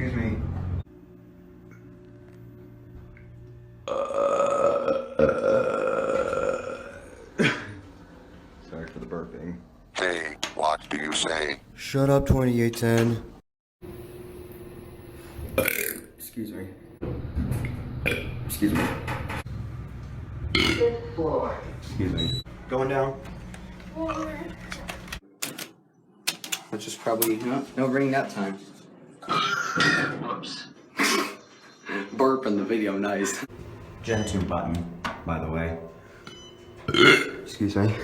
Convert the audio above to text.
Excuse me. Sorry for the burping. Hey, what do you say? Shut up, 2810. Excuse me. Excuse me. Excuse me. Going down. Which is probably no ring that time. Whoops. Burp in the video, nice. Gen 2 button, by the way. Excuse me.